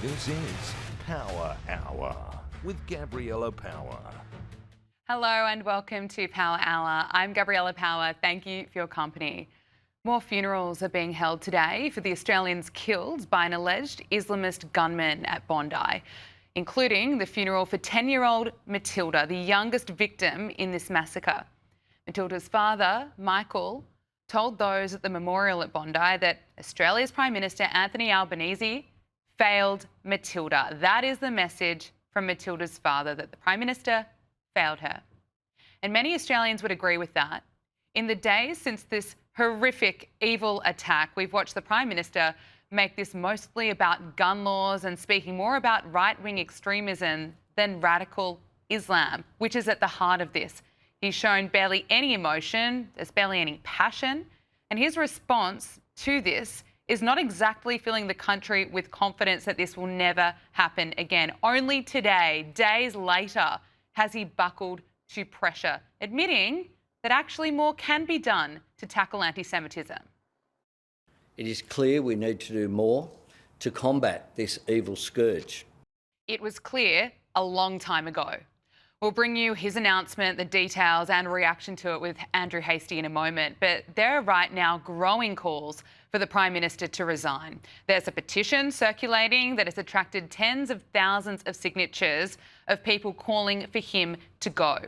This is Power Hour with Gabriella Power. Hello and welcome to Power Hour. I'm Gabriella Power. Thank you for your company. More funerals are being held today for the Australians killed by an alleged Islamist gunman at Bondi, including the funeral for 10-year-old Matilda, the youngest victim in this massacre. Matilda's father, Michael, told those at the memorial at Bondi that Australia's Prime Minister Anthony Albanese failed Matilda. That is the message from Matilda's father, that the Prime Minister failed her. And many Australians would agree with that. In the days since this horrific, evil attack, we've watched the Prime Minister make this mostly about gun laws and speaking more about right-wing extremism than radical Islam, which is at the heart of this. He's shown barely any emotion, there's barely any passion, and his response to this is not exactly filling the country with confidence that this will never happen again. Only today, days later, has he buckled to pressure, admitting that actually more can be done to tackle anti-Semitism. It is clear we need to do more to combat this evil scourge. It was clear a long time ago. We'll bring you his announcement, the details and reaction to it with Andrew Hastie in a moment. But there are right now growing calls for the Prime Minister to resign. There's a petition circulating that has attracted tens of thousands of signatures of people calling for him to go.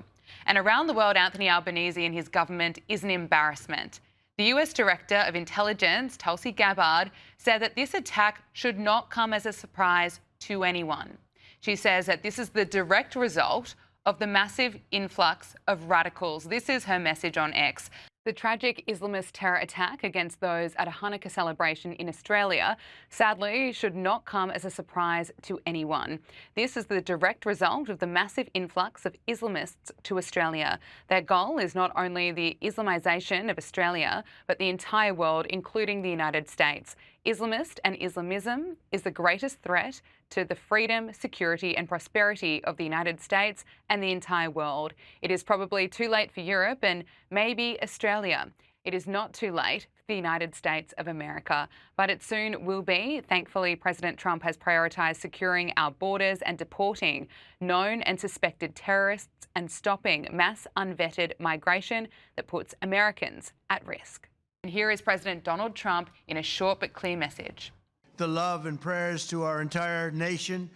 And around the world, Anthony Albanese and his government is an embarrassment. The US Director of Intelligence, Tulsi Gabbard, said that this attack should not come as a surprise to anyone. She says that this is the direct result of the massive influx of radicals. This is her message on X. The tragic Islamist terror attack against those at a Hanukkah celebration in Australia, sadly, should not come as a surprise to anyone. This is the direct result of the massive influx of Islamists to Australia. Their goal is not only the Islamisation of Australia, but the entire world, including the United States. Islamist and Islamism is the greatest threat to the freedom, security and prosperity of the United States and the entire world. It is probably too late for Europe and maybe Australia. It is not too late for the United States of America, but it soon will be. Thankfully, President Trump has prioritised securing our borders and deporting known and suspected terrorists and stopping mass unvetted migration that puts Americans at risk. And here is President Donald Trump in a short but clear message. The love and prayers to our entire nation,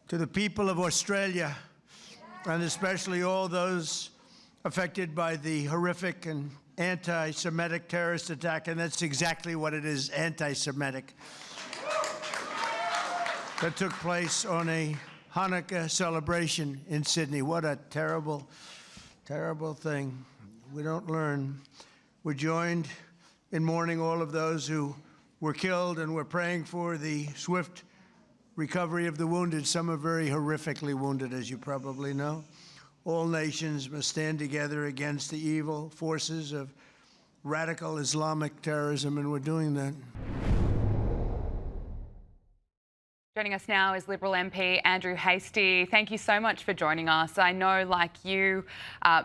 to the people of Australia, and especially all those affected by the horrific and anti-Semitic terrorist attack, and that's exactly what it is, anti-Semitic, that took place on a Hanukkah celebration in Sydney. What a terrible, terrible thing. We don't learn. We're joined in mourning all of those who were killed, and we're praying for the swift recovery of the wounded. Some are very horrifically wounded, as you probably know. All nations must stand together against the evil forces of radical Islamic terrorism, and we're doing that. Joining us now is Liberal MP Andrew Hastie. Thank you so much for joining us. I know, like you,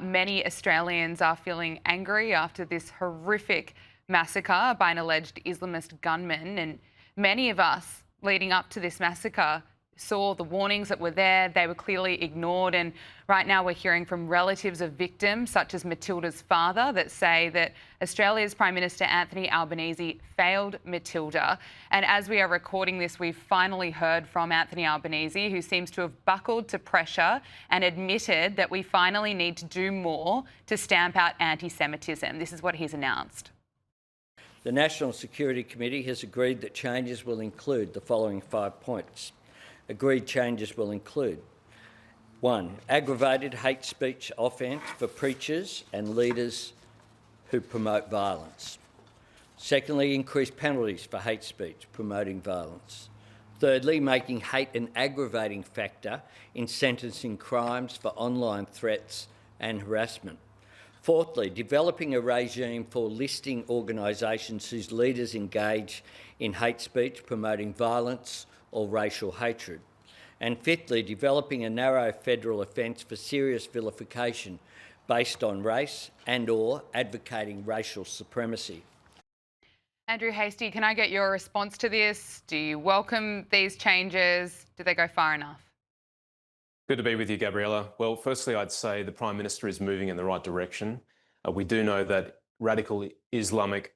many Australians are feeling angry after this horrific massacre by an alleged Islamist gunman, and many of us leading up to this massacre saw the warnings that were there. They were clearly ignored, and right now we're hearing from relatives of victims such as Matilda's father that say that Australia's Prime Minister Anthony Albanese failed Matilda. And as we are recording this, we've finally heard from Anthony Albanese, who seems to have buckled to pressure and admitted that we finally need to do more to stamp out anti-Semitism. This is what he's announced. The National Security Committee has agreed that changes will include the following 5 points. Agreed changes will include: 1. Aggravated hate speech offence for preachers and leaders who promote violence. Secondly, increased penalties for hate speech promoting violence. Thirdly, making hate an aggravating factor in sentencing crimes for online threats and harassment. Fourthly, developing a regime for listing organisations whose leaders engage in hate speech promoting violence or racial hatred. And fifthly, developing a narrow federal offence for serious vilification based on race and/or advocating racial supremacy. Andrew Hastie, can I get your response to this? Do you welcome these changes? Do they go far enough? Good to be with you, Gabriella. Well, firstly, I'd say the Prime Minister is moving in the right direction. We do know that radical Islamic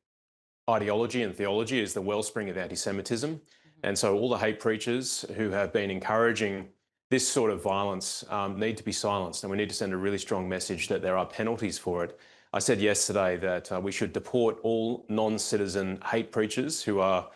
ideology and theology is the wellspring of anti-Semitism. And so all the hate preachers who have been encouraging this sort of violence need to be silenced. And we need to send a really strong message that there are penalties for it. I said yesterday that we should deport all non-citizen hate preachers who are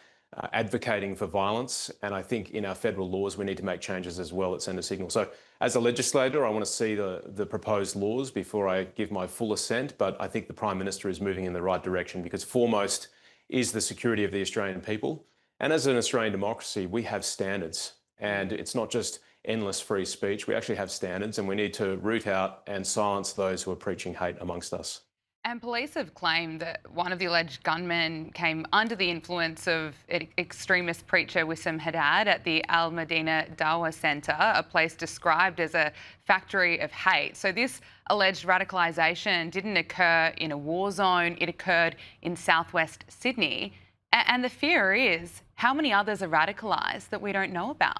advocating for violence. And I think in our federal laws, we need to make changes as well that send a signal. So as a legislator, I want to see the proposed laws before I give my full assent. But I think the Prime Minister is moving in the right direction because foremost is the security of the Australian people. And as an Australian democracy, we have standards. And it's not just endless free speech. We actually have standards and we need to root out and silence those who are preaching hate amongst us. And police have claimed that one of the alleged gunmen came under the influence of extremist preacher Wissam Haddad at the Al Madina Dawah Centre, a place described as a factory of hate. So this alleged radicalisation didn't occur in a war zone, it occurred in southwest Sydney. And the fear is, how many others are radicalised that we don't know about?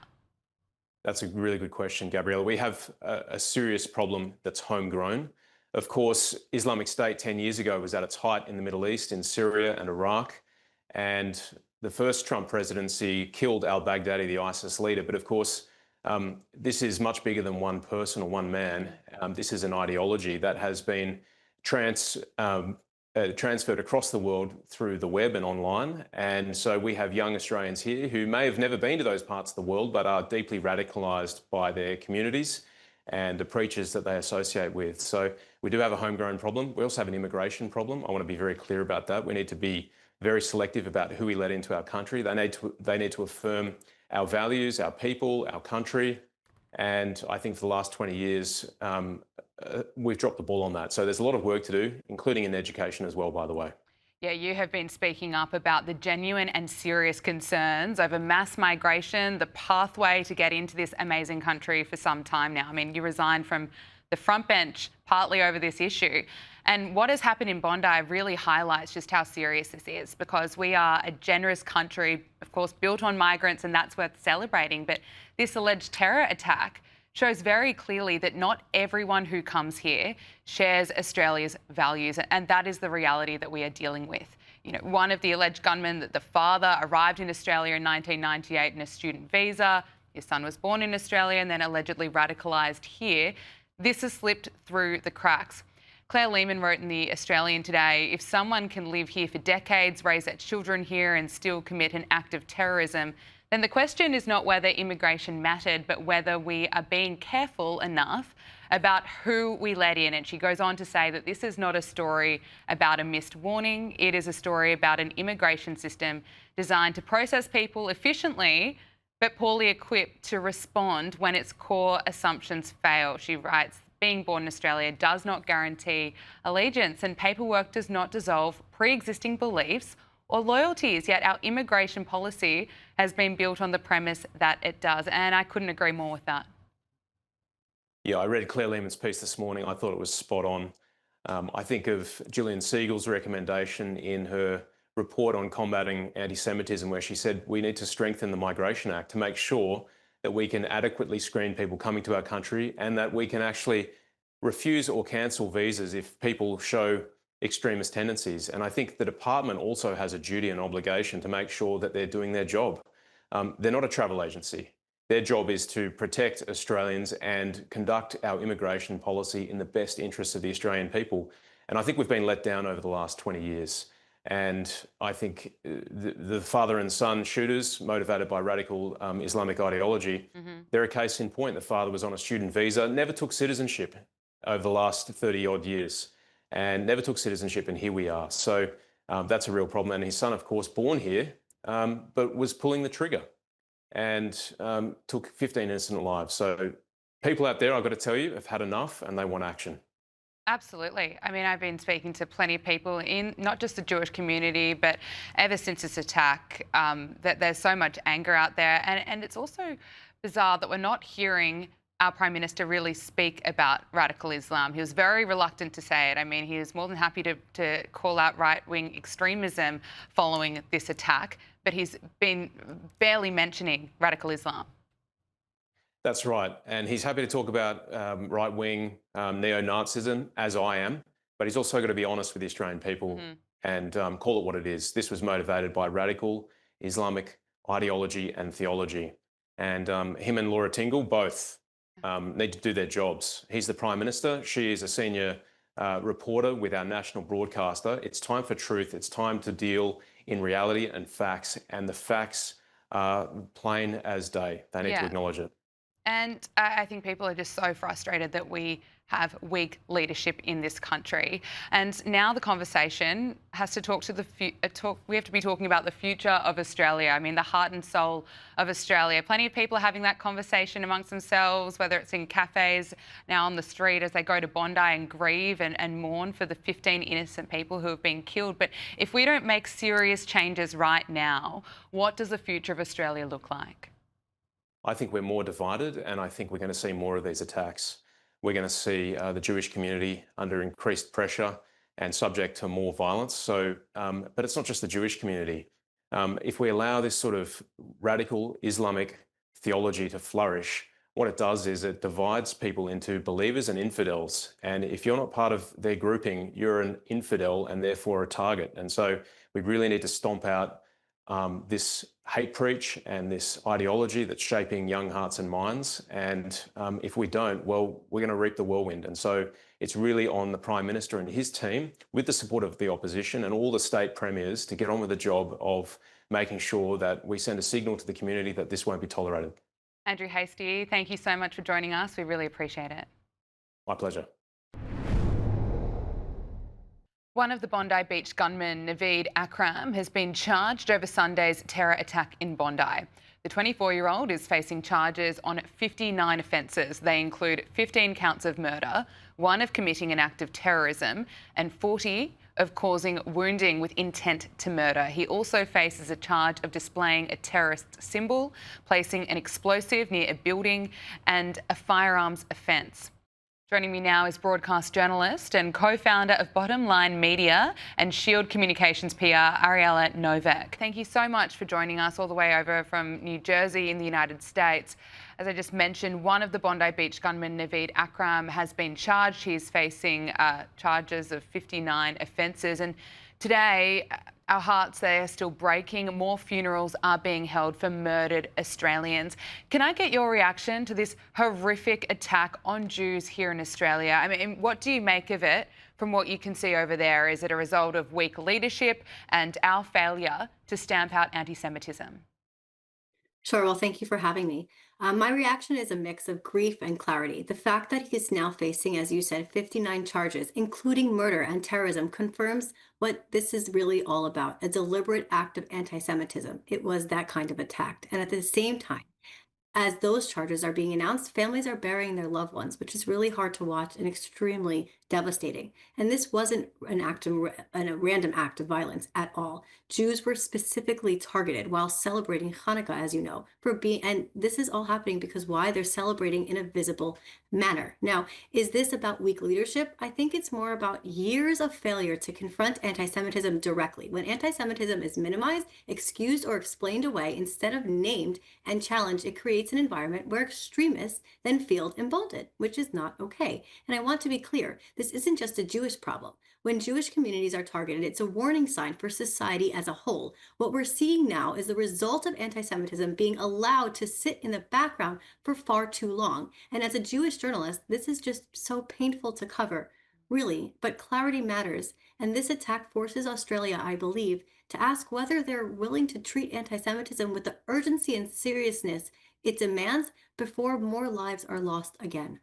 That's a really good question, Gabriella. We have a serious problem that's homegrown. Of course, Islamic State 10 years ago was at its height in the Middle East, in Syria and Iraq. And the first Trump presidency killed al-Baghdadi, the ISIS leader. But of course, this is much bigger than one person or one man. This is an ideology that has been transferred across the world through the web and online. And so we have young Australians here who may have never been to those parts of the world, but are deeply radicalised by their communities and the preachers that they associate with. So we do have a homegrown problem. We also have an immigration problem. I want to be very clear about that. We need to be very selective about who we let into our country. They need to affirm our values, our people, our country. And I think for the last 20 years, we've dropped the ball on that. So there's a lot of work to do, including in education as well, by the way. Yeah, you have been speaking up about the genuine and serious concerns over mass migration, the pathway to get into this amazing country for some time now. I mean, you resigned from the front bench partly over this issue. And what has happened in Bondi really highlights just how serious this is, because we are a generous country, of course, built on migrants, and that's worth celebrating. But this alleged terror attack shows very clearly that not everyone who comes here shares Australia's values, and that is the reality that we are dealing with. You know, one of the alleged gunmen, that the father arrived in Australia in 1998 in a student visa. His son was born in Australia and then allegedly radicalised here. This has slipped through the cracks. Claire Lehman wrote in The Australian today, if someone can live here for decades, raise their children here and still commit an act of terrorism, then the question is not whether immigration mattered, but whether we are being careful enough about who we let in. And she goes on to say that this is not a story about a missed warning. It is a story about an immigration system designed to process people efficiently, but poorly equipped to respond when its core assumptions fail. She writes, being born in Australia does not guarantee allegiance, and paperwork does not dissolve pre-existing beliefs or loyalties, yet our immigration policy has been built on the premise that it does. And I couldn't agree more with that. Yeah, I read Claire Lehman's piece this morning. I thought it was spot on. I think of Gillian Siegel's recommendation in her report on combating anti-Semitism, where she said we need to strengthen the Migration Act to make sure that we can adequately screen people coming to our country and that we can actually refuse or cancel visas if people show extremist tendencies. And I think the department also has a duty and obligation to make sure that they're doing their job. They're not a travel agency. Their job is to protect Australians and conduct our immigration policy in the best interests of the Australian people. And I think we've been let down over the last 20 years. And I think the father and son shooters motivated by radical Islamic ideology, they're a case in point. The father was on a student visa, never took citizenship over the last 30 odd years. And never took citizenship, and here we are. So that's a real problem. And his son, of course, born here, but was pulling the trigger and took 15 innocent lives. So people out there, I've got to tell you, have had enough and they want action. Absolutely. I mean, I've been speaking to plenty of people in not just the Jewish community, but ever since this attack, that there's so much anger out there. And it's also bizarre that we're not hearing our Prime Minister really speak about radical Islam? He was very reluctant to say it. I mean, he was more than happy to call out right-wing extremism following this attack, but he's been barely mentioning radical Islam. That's right. And he's happy to talk about right-wing neo-Nazism, as I am, but he's also got to be honest with the Australian people and call it what it is. This was motivated by radical Islamic ideology and theology. And him and Laura Tingle both need to do their jobs. He's the Prime Minister. She is a senior reporter with our national broadcaster. It's time for truth. It's time to deal in reality and facts. And the facts are plain as day. They need to acknowledge it. And I think people are just so frustrated that we have weak leadership in this country. And now the conversation has to talk to we have to be talking about the future of Australia. I mean, the heart and soul of Australia. Plenty of people are having that conversation amongst themselves, whether it's in cafes, now on the street as they go to Bondi and grieve and mourn for the 15 innocent people who have been killed. But if we don't make serious changes right now, what does the future of Australia look like? I think we're more divided, and I think we're going to see more of these attacks. We're going to see the Jewish community under increased pressure and subject to more violence. So, but it's not just the Jewish community. If we allow this sort of radical Islamic theology to flourish, what it does is it divides people into believers and infidels. And if you're not part of their grouping, you're an infidel and therefore a target. And so we really need to stomp out this hate preach and this ideology that's shaping young hearts and minds. And if we don't, well, we're going to reap the whirlwind. And so it's really on the Prime Minister and his team, with the support of the opposition and all the state premiers, to get on with the job of making sure that we send a signal to the community that this won't be tolerated. Andrew Hastie, thank you so much for joining us. We really appreciate it. My pleasure. One of the Bondi Beach gunmen, Naveed Akram, has been charged over Sunday's terror attack in Bondi. The 24-year-old is facing charges on 59 offences. They include 15 counts of murder, 1 of committing an act of terrorism, and 40 of causing wounding with intent to murder. He also faces a charge of displaying a terrorist symbol, placing an explosive near a building, and a firearms offence. Joining me now is broadcast journalist and co-founder of Bottom Line Media and Shield Communications PR, Ariella Novak. Thank you so much for joining us all the way over from New Jersey in the United States. As I just mentioned, one of the Bondi Beach gunmen, Naveed Akram, has been charged. He's facing charges of 59 offences. And today, our hearts, they are still breaking. More funerals are being held for murdered Australians. Can I get your reaction to this horrific attack on Jews here in Australia? I mean, what do you make of it from what you can see over there? Is it a result of weak leadership and our failure to stamp out anti-Semitism? Sure. Well, thank you for having me. My reaction is a mix of grief and clarity. The fact that he's now facing, as you said, 59 charges, including murder and terrorism, confirms what this is really all about, a deliberate act of anti-Semitism. It was that kind of attack. And at the same time, as those charges are being announced, families are burying their loved ones, which is really hard to watch and extremely devastating. And this wasn't a random act of violence at all. Jews were specifically targeted while celebrating Hanukkah, as you know, and this is all happening because why? They're celebrating in a visible manner. Now, is this about weak leadership? I think it's more about years of failure to confront anti-Semitism directly. When anti-Semitism is minimized, excused, or explained away instead of named and challenged, it creates an environment where extremists then feel emboldened, which is not okay. And I want to be clear, this isn't just a Jewish problem. When Jewish communities are targeted, it's a warning sign for society as a whole. What we're seeing now is the result of anti-Semitism being allowed to sit in the background for far too long. And as a Jewish journalist, this is just so painful to cover, really. But clarity matters. And this attack forces Australia, I believe, to ask whether they're willing to treat anti-Semitism with the urgency and seriousness it demands before more lives are lost again.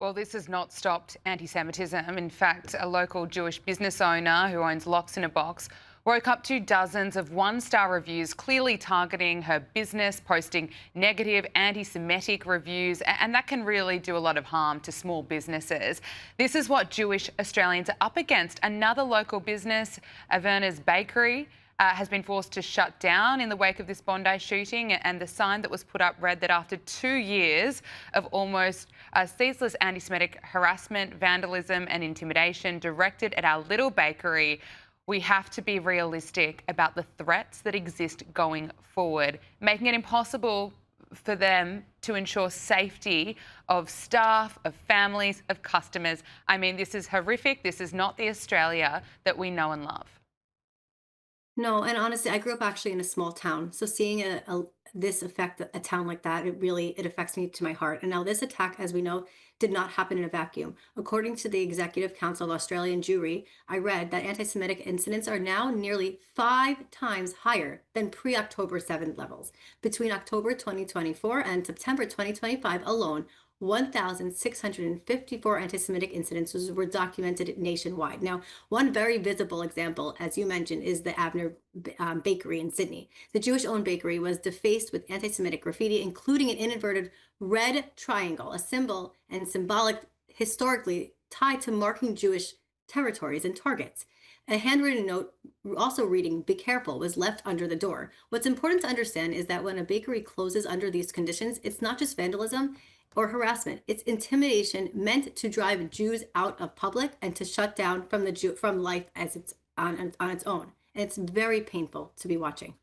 Well, this has not stopped anti-Semitism. In fact, a local Jewish business owner who owns Locks in a Box woke up to dozens of one-star reviews clearly targeting her business, posting negative anti-Semitic reviews, and that can really do a lot of harm to small businesses. This is what Jewish Australians are up against. Another local business, Averna's Bakery, has been forced to shut down in the wake of this Bondi shooting, and the sign that was put up read that after 2 years of almost ceaseless anti-Semitic harassment, vandalism and intimidation directed at our little bakery, we have to be realistic about the threats that exist going forward, making it impossible for them to ensure safety of staff, of families, of customers. I mean, this is horrific. This is not the Australia that we know and love. No, and honestly, I grew up actually in a small town, so seeing this affect a town like that, it affects me to my heart. And now this attack, as we know, did not happen in a vacuum. According to the Executive Council of Australian Jewry, I read that anti-Semitic incidents are now nearly 5 times higher than pre-October 7th levels. Between October 2024 and September 2025 alone, 1,654 anti-Semitic incidences were documented nationwide. Now, one very visible example, as you mentioned, is the Abner Bakery in Sydney. The Jewish-owned bakery was defaced with anti-Semitic graffiti, including an inverted red triangle, a symbol and symbolic historically tied to marking Jewish territories and targets. A handwritten note, also reading, "Be careful," was left under the door. What's important to understand is that when a bakery closes under these conditions, it's not just vandalism or harassment. It's intimidation meant to drive Jews out of public and to shut down from life as it's on its own. And it's very painful to be watching.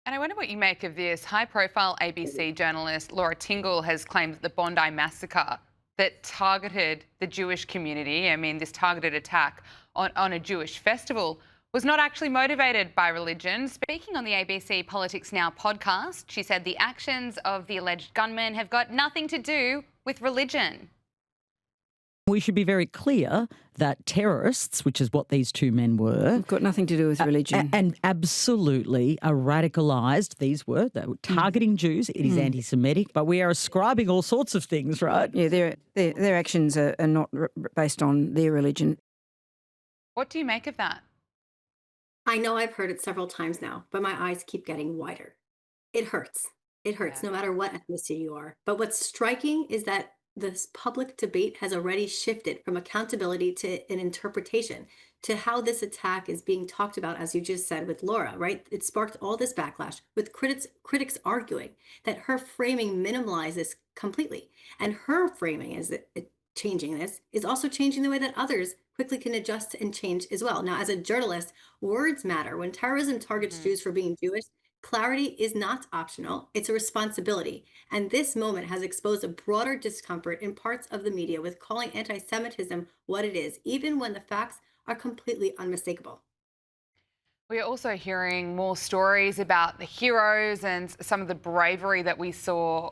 And I wonder what you make of this. High-profile ABC journalist Laura Tingle has claimed that the Bondi massacre that targeted the Jewish community, I mean, this targeted attack on a Jewish festival, was not actually motivated by religion. Speaking on the ABC Politics Now podcast, she said the actions of the alleged gunman have got nothing to do with religion. We should be very clear that terrorists, which is what these two men were, got nothing to do with religion. And absolutely are radicalised. They were targeting Jews. It is anti-Semitic, but we are ascribing all sorts of things, right? Yeah, their actions are not based on their religion. What do you make of that? I know I've heard it several times now, but my eyes keep getting wider. It hurts. It hurts no matter what ethnicity you are. But what's striking is that this public debate has already shifted from accountability to an interpretation to how this attack is being talked about, as you just said with Laura, right? It sparked all this backlash with critics arguing that her framing minimalizes completely. And her framing changing this is also changing the way that others quickly can adjust and change as well. Now, as a journalist, words matter. When terrorism targets Jews for being Jewish, clarity is not optional, it's a responsibility. And this moment has exposed a broader discomfort in parts of the media with calling anti-Semitism what it is, even when the facts are completely unmistakable. We are also hearing more stories about the heroes and some of the bravery that we saw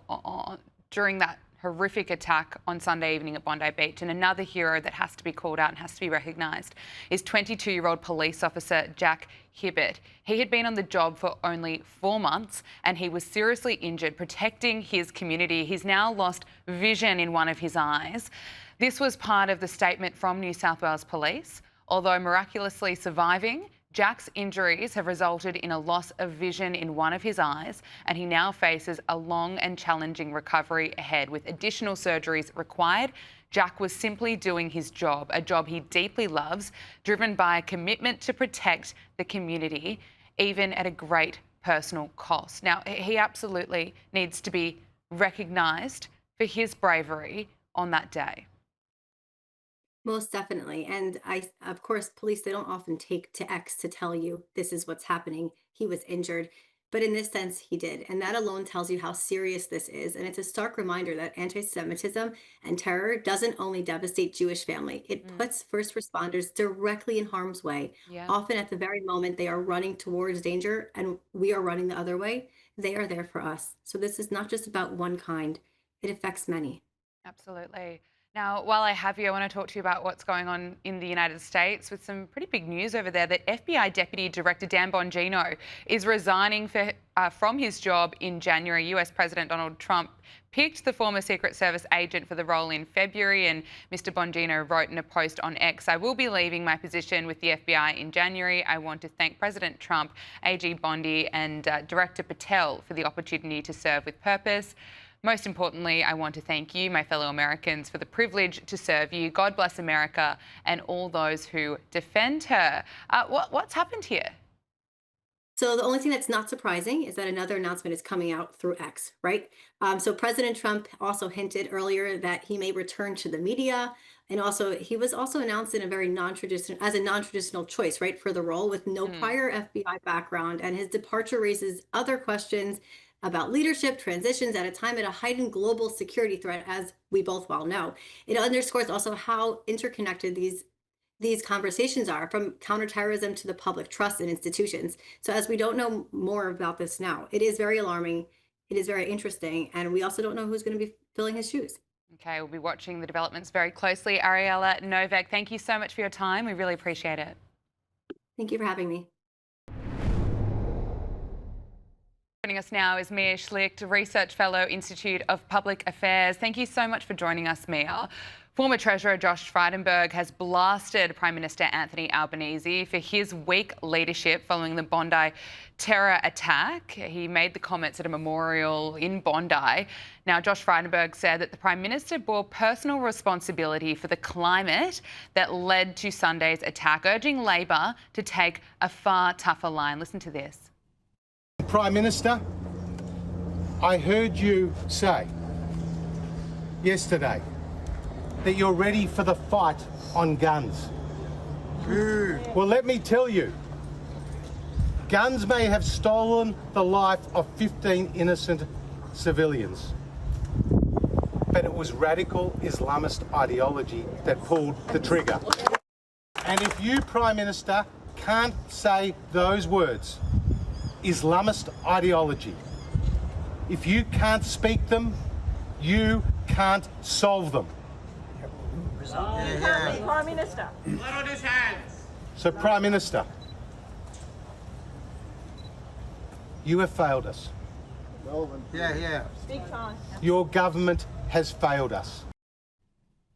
during that horrific attack on Sunday evening at Bondi Beach. And another hero that has to be called out and has to be recognised is 22-year-old police officer Jack Hibbert. He had been on the job for only 4 months and he was seriously injured protecting his community. He's now lost vision in one of his eyes. This was part of the statement from New South Wales Police. Although miraculously surviving, Jack's injuries have resulted in a loss of vision in one of his eyes, and he now faces a long and challenging recovery ahead with additional surgeries required. Jack was simply doing his job, a job he deeply loves, driven by a commitment to protect the community, even at a great personal cost. Now, he absolutely needs to be recognised for his bravery on that day. Most definitely. And of course, police, they don't often take to X to tell you this is what's happening. He was injured. But in this sense, he did. And that alone tells you how serious this is. And it's a stark reminder that anti-Semitism and terror doesn't only devastate Jewish family, it puts first responders directly in harm's way. Often at the very moment they are running towards danger and we are running the other way, they are there for us. So this is not just about one kind, it affects many. Absolutely. Now, while I have you, I want to talk to you about what's going on in the United States with some pretty big news over there that FBI Deputy Director Dan Bongino is resigning from his job in January. US President Donald Trump picked the former Secret Service agent for the role in February, and Mr. Bongino wrote in a post on X, "I will be leaving my position with the FBI in January. I want to thank President Trump, AG Bondi and Director Patel for the opportunity to serve with purpose. Most importantly, I want to thank you, my fellow Americans, for the privilege to serve you. God bless America and all those who defend her." What's happened here? So the only thing that's not surprising is that another announcement is coming out through X, right? So President Trump also hinted earlier that he may return to the media, and also he was also announced in a very non-traditional choice, right, for the role with no prior FBI background, and his departure raises other questions about leadership transitions at a heightened global security threat, as we both well know. It underscores also how interconnected these conversations are, from counterterrorism to the public trust in institutions. So as we don't know more about this now, it is very alarming. It is very interesting. And we also don't know who's going to be filling his shoes. Okay, we'll be watching the developments very closely. Ariella Novak, thank you so much for your time. We really appreciate it. Thank you for having me. Joining us now is Mia Schlicht, Research Fellow, Institute of Public Affairs. Thank you so much for joining us, Mia. Former Treasurer Josh Frydenberg has blasted Prime Minister Anthony Albanese for his weak leadership following the Bondi terror attack. He made the comments at a memorial in Bondi. Now, Josh Frydenberg said that the Prime Minister bore personal responsibility for the climate that led to Sunday's attack, urging Labor to take a far tougher line. Listen to this. Prime Minister, I heard you say yesterday that you're ready for the fight on guns. Well, let me tell you, guns may have stolen the life of 15 innocent civilians, but it was radical Islamist ideology that pulled the trigger. And if you, Prime Minister, can't say those words, Islamist ideology, if you can't speak them, you can't solve them. Prime Minister. Blood on his hands. So, Prime Minister, you have failed us. Big time. Your government has failed us.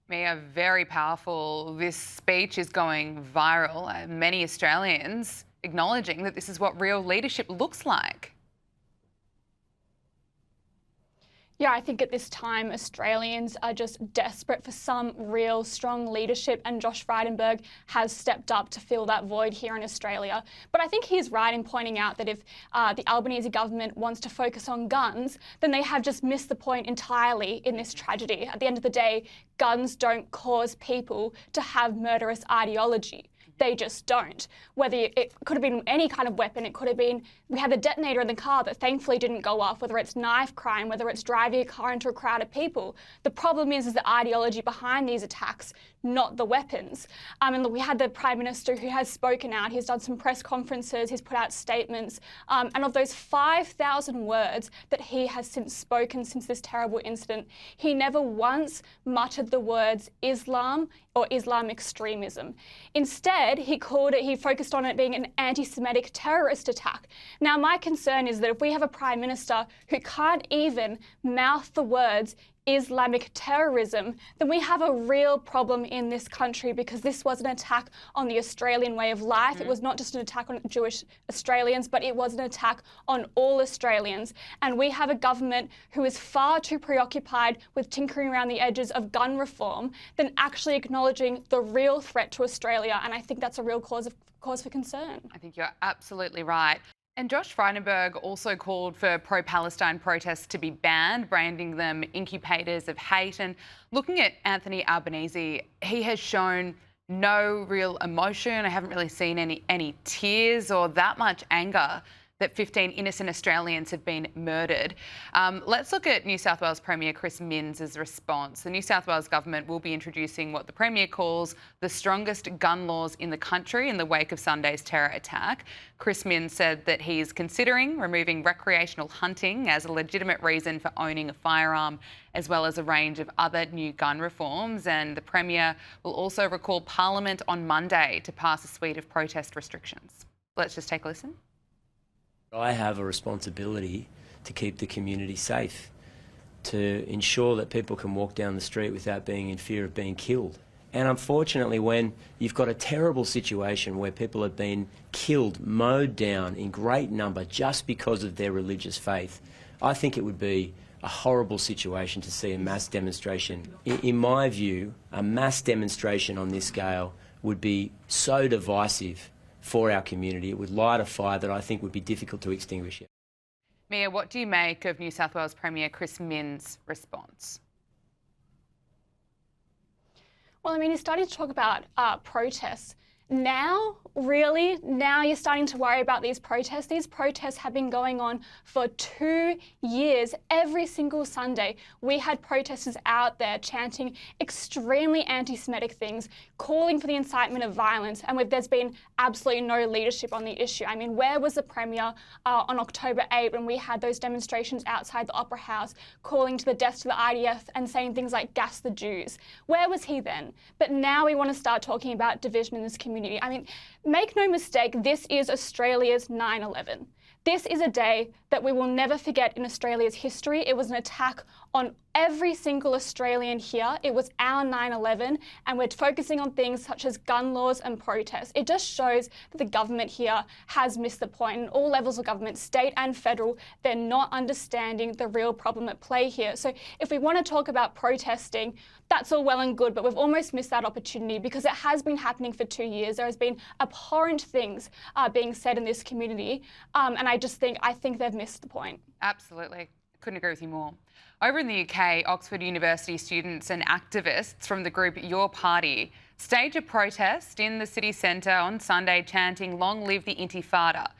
Mia, very powerful. This speech is going viral. Many Australians acknowledging that this is what real leadership looks like. Yeah, I think at this time Australians are just desperate for some real strong leadership, and Josh Frydenberg has stepped up to fill that void here in Australia. But I think he's right in pointing out that if the Albanese government wants to focus on guns, then they have just missed the point entirely in this tragedy. At the end of the day, guns don't cause people to have murderous ideology. They just don't. Whether it could have been any kind of weapon, it could have been, we had the detonator in the car that thankfully didn't go off, whether it's knife crime, whether it's driving a car into a crowd of people. The problem is the ideology behind these attacks, not the weapons. And we had the Prime Minister who has spoken out, he's done some press conferences, he's put out statements, and of those 5,000 words that he has since spoken since this terrible incident, he never once muttered the words Islam or Islam extremism. Instead, he focused on it being an anti-Semitic terrorist attack. Now, my concern is that if we have a Prime Minister who can't even mouth the words Islamic terrorism, then we have a real problem in this country, because this was an attack on the Australian way of life. It was not just an attack on Jewish Australians, but it was an attack on all Australians. And we have a government who is far too preoccupied with tinkering around the edges of gun reform than actually acknowledging the real threat to Australia. And I think that's a real cause for concern. I think you're absolutely right. And Josh Frydenberg also called for pro-Palestine protests to be banned, branding them incubators of hate. And looking at Anthony Albanese, he has shown no real emotion. I haven't really seen any tears or that much anger that 15 innocent Australians have been murdered. Let's look at New South Wales Premier Chris Minns' response. The New South Wales government will be introducing what the Premier calls the strongest gun laws in the country in the wake of Sunday's terror attack. Chris Minns said that he's considering removing recreational hunting as a legitimate reason for owning a firearm, as well as a range of other new gun reforms. And the Premier will also recall Parliament on Monday to pass a suite of protest restrictions. Let's just take a listen. I have a responsibility to keep the community safe, to ensure that people can walk down the street without being in fear of being killed. And unfortunately, when you've got a terrible situation where people have been killed, mowed down in great number just because of their religious faith, I think it would be a horrible situation to see a mass demonstration. In my view, a mass demonstration on this scale would be so divisive for our community. It would light a fire that I think would be difficult to extinguish. Mia, what do you make of New South Wales Premier Chris Minns' response? Well, I mean, he's starting to talk about protests. Now, really, now you're starting to worry about these protests. These protests have been going on for 2 years. Every single Sunday, we had protesters out there chanting extremely anti-Semitic things, calling for the incitement of violence, and there's been absolutely no leadership on the issue. I mean, where was the Premier on October 8 when we had those demonstrations outside the Opera House calling to the deaths to the IDF and saying things like gas the Jews? Where was he then? But now we want to start talking about division in this community. I mean, make no mistake, this is Australia's 9/11. This is a day that we will never forget in Australia's history. It was an attack on every single Australian here. It was our 9/11, and we're focusing on things such as gun laws and protests. It just shows that the government here has missed the point. In all levels of government, state and federal, they're not understanding the real problem at play here. So if we want to talk about protesting, that's all well and good, but we've almost missed that opportunity because it has been happening for 2 years. There has been abhorrent things being said in this community, and I think they've missed the point. Absolutely. Couldn't agree with you more. Over in the UK, Oxford University students and activists from the group Your Party staged a protest in the city centre on Sunday chanting "Long live the Intifada."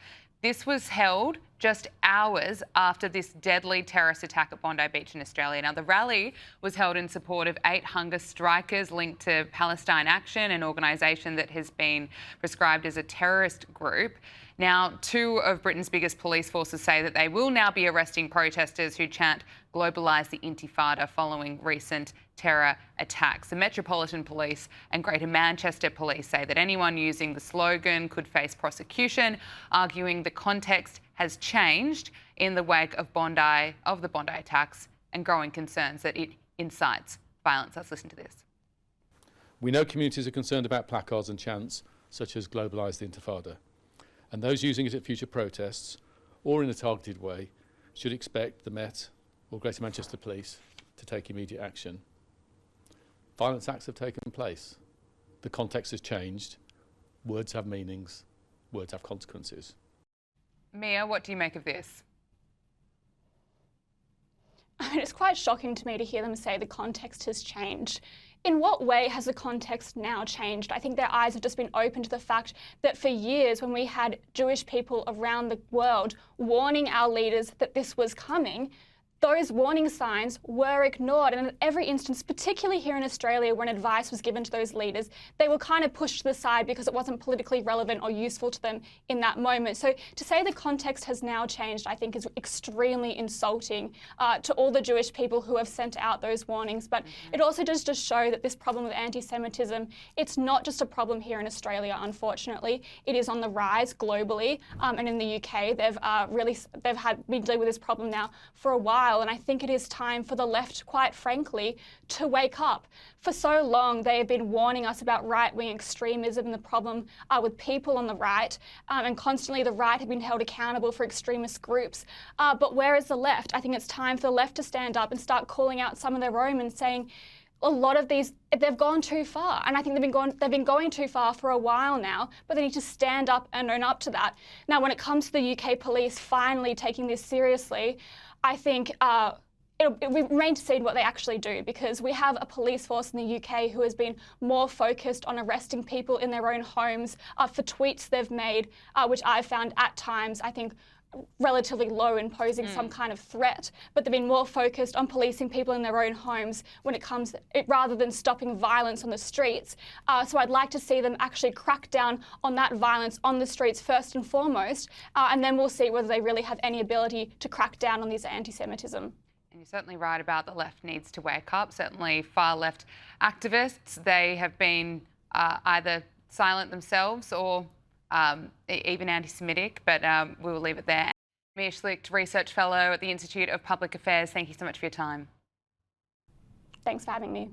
This was held just hours after this deadly terrorist attack at Bondi Beach in Australia. Now, the rally was held in support of 8 hunger strikers linked to Palestine Action, an organisation that has been prescribed as a terrorist group. Now, 2 of Britain's biggest police forces say that they will now be arresting protesters who chant "Globalise the Intifada" following recent terror attacks. The Metropolitan Police and Greater Manchester Police say that anyone using the slogan could face prosecution, arguing the context has changed in the wake of the Bondi attacks and growing concerns that it incites violence. Let's listen to this. We know communities are concerned about placards and chants such as "Globalise the Intifada," and those using it at future protests or in a targeted way should expect the Met or Greater Manchester Police to take immediate action. Violence acts have taken place. The context has changed. Words have meanings. Words have consequences. Mia, what do you make of this? I mean, it's quite shocking to me to hear them say the context has changed. In what way has the context now changed? I think their eyes have just been opened to the fact that for years, when we had Jewish people around the world warning our leaders that this was coming, those warning signs were ignored. And in every instance, particularly here in Australia, when advice was given to those leaders, they were kind of pushed to the side because it wasn't politically relevant or useful to them in that moment. So to say the context has now changed, I think is extremely insulting to all the Jewish people who have sent out those warnings. But it also does just show that this problem of anti-Semitism, it's not just a problem here in Australia, unfortunately. It is on the rise globally. And in the UK, been dealing with this problem now for a while. And I think it is time for the left, quite frankly, to wake up. For so long, they have been warning us about right-wing extremism and the problem with people on the right, and constantly the right have been held accountable for extremist groups. But where is the left? I think it's time for the left to stand up and start calling out some of their own and saying, a lot of these, they've gone too far. And I think they've been going too far for a while now, but they need to stand up and own up to that. Now, when it comes to the UK police finally taking this seriously, I think it remains to see what they actually do, because we have a police force in the UK who has been more focused on arresting people in their own homes for tweets they've made, which I've found at times, I think, relatively low in posing some kind of threat, but they've been more focused on policing people in their own homes rather than stopping violence on the streets. So I'd like to see them actually crack down on that violence on the streets first and foremost, and then we'll see whether they really have any ability to crack down on this anti-Semitism. And you're certainly right about the left needs to wake up. Certainly far left activists, they have been either silent themselves or even anti-Semitic, but we will leave it there. Mia Schlicht, Research Fellow at the Institute of Public Affairs, thank you so much for your time. Thanks for having me.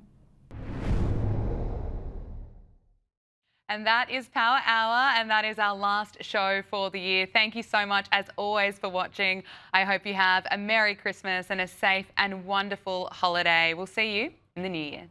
And that is Power Hour, and that is our last show for the year. Thank you so much, as always, for watching. I hope you have a Merry Christmas and a safe and wonderful holiday. We'll see you in the new year.